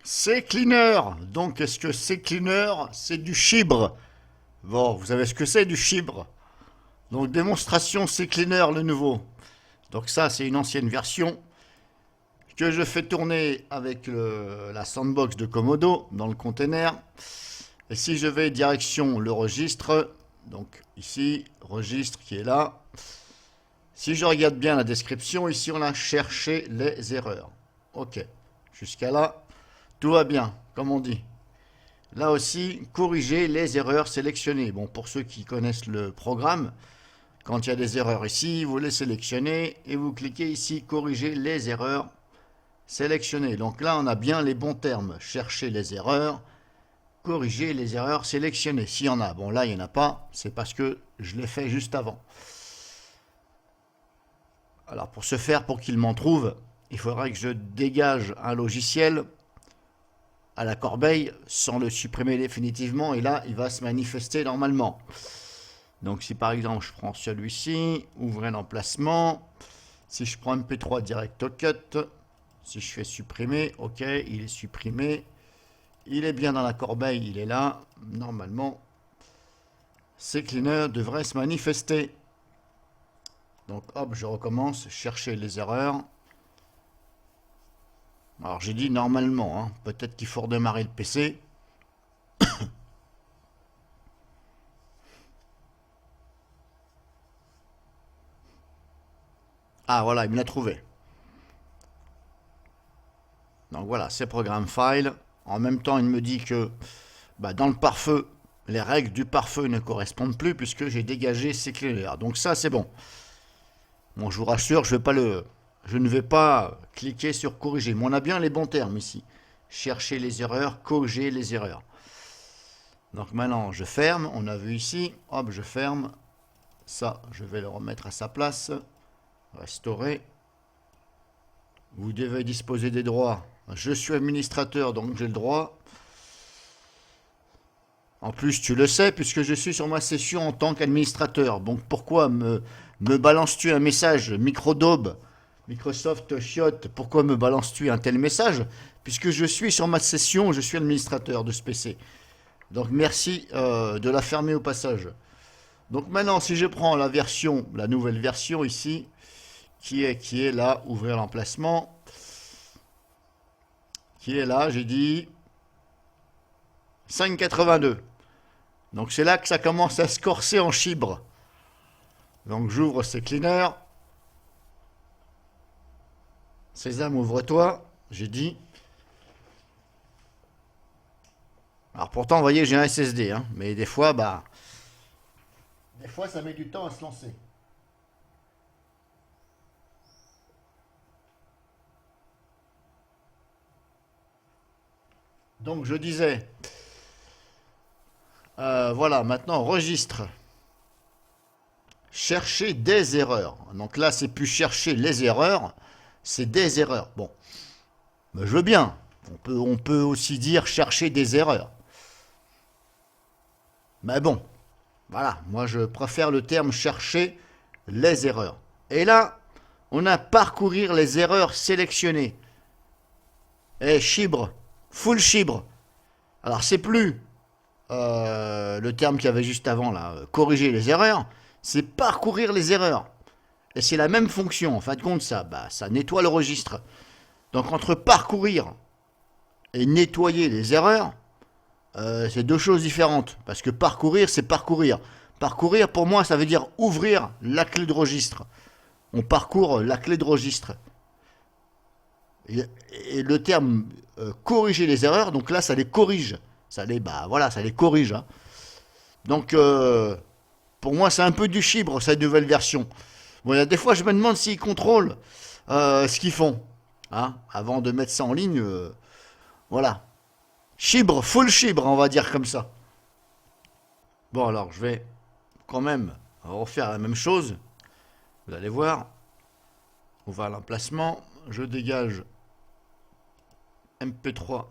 CCleaner. Donc, qu'est-ce que CCleaner? C'est du chibre. Bon, vous savez ce que c'est du chibre. Donc, démonstration CCleaner, le nouveau. Donc ça, c'est une ancienne version que je fais tourner avec la sandbox de Komodo dans le container. Et si je vais direction le registre, donc ici, registre qui est là. Si je regarde bien la description, ici on a cherché les erreurs. Ok, jusqu'à là, tout va bien, comme on dit. Là aussi, corriger les erreurs sélectionnées. Bon, pour ceux qui connaissent le programme, quand il y a des erreurs ici, vous les sélectionnez et vous cliquez ici, corriger les erreurs sélectionnées. Donc là, on a bien les bons termes. Chercher les erreurs, corriger les erreurs sélectionnées. S'il y en a, bon là, il n'y en a pas, c'est parce que je l'ai fait juste avant. Alors pour ce faire, pour qu'il m'en trouve, il faudra que je dégage un logiciel à la corbeille sans le supprimer définitivement et là il va se manifester normalement. Donc si par exemple je prends celui-ci, ouvrir l'emplacement, si je prends MP3 direct au cut, si je fais supprimer, ok, il est supprimé, il est bien dans la corbeille, il est là, normalement CCleaner devrait se manifester. Donc hop, je recommence, chercher les erreurs. Alors j'ai dit normalement, hein. Peut-être qu'il faut redémarrer le PC. Ah voilà, il me l'a trouvé. Donc voilà, c'est programme file. En même temps, il me dit que dans le pare-feu, les règles du pare-feu ne correspondent plus puisque j'ai dégagé CCleaner. Donc ça, c'est bon. Bon, je vous rassure, je ne vais pas cliquer sur corriger. Mais on a bien les bons termes ici. Chercher les erreurs, corriger les erreurs. Donc maintenant, je ferme. On a vu ici. Hop, je ferme. Ça, je vais le remettre à sa place. Restaurer. Vous devez disposer des droits. Je suis administrateur, donc j'ai le droit. En plus, tu le sais, puisque je suis sur ma session en tant qu'administrateur. Donc pourquoi me balances-tu un message Microsoft Chiotte, pourquoi me balances-tu un tel message? Puisque je suis sur ma session, je suis administrateur de ce PC. Donc merci de la fermer au passage. Donc maintenant, si je prends la nouvelle version ici, qui est là, ouvrir l'emplacement, qui est là, j'ai dit 5,82. Donc c'est là que ça commence à se corser en chibre. Donc j'ouvre CCleaner. Sésame, ouvre-toi. J'ai dit. Alors pourtant, vous voyez, j'ai un SSD, hein, mais des fois, ça met du temps à se lancer. Donc je disais, voilà, maintenant registre. Chercher des erreurs. Donc là, c'est plus chercher les erreurs, c'est des erreurs. Bon, je veux bien. On peut aussi dire chercher des erreurs. Mais bon, voilà, moi je préfère le terme chercher les erreurs. Et là, on a parcourir les erreurs sélectionnées. Et chibre, full chibre. Alors c'est plus le terme qu'il y avait juste avant, là, corriger les erreurs, c'est parcourir les erreurs. Et c'est la même fonction, en fin de compte, ça nettoie le registre. Donc entre parcourir et nettoyer les erreurs, c'est deux choses différentes. Parce que parcourir, c'est parcourir. Parcourir, pour moi, ça veut dire ouvrir la clé de registre. On parcourt la clé de registre. Et le terme corriger les erreurs, donc là, ça les corrige. Ça les corrige. Hein. Donc, pour moi, c'est un peu du chibre, cette nouvelle version. Bon, des fois, je me demande s'ils contrôlent ce qu'ils font. Hein, avant de mettre ça en ligne, voilà. Chibre, full chibre, on va dire comme ça. Bon, alors, je vais quand même refaire la même chose. Vous allez voir. On va à l'emplacement. Je dégage MP3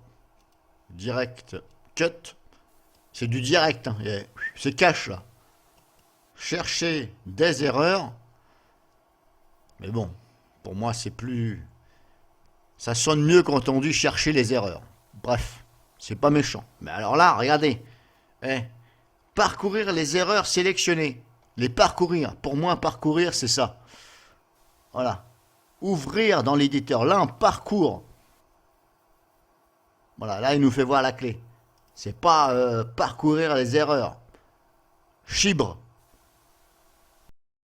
direct cut. C'est du direct. Hein. C'est cache là. Chercher des erreurs. Mais bon, pour moi, c'est plus. Ça sonne mieux quand on dit chercher les erreurs. Bref, c'est pas méchant. Mais alors là, regardez. Eh, parcourir les erreurs sélectionnées. Les parcourir. Pour moi, parcourir, c'est ça. Voilà. Ouvrir dans l'éditeur. Là, on parcourt. Voilà, là, il nous fait voir la clé. C'est pas parcourir les erreurs. Chibre.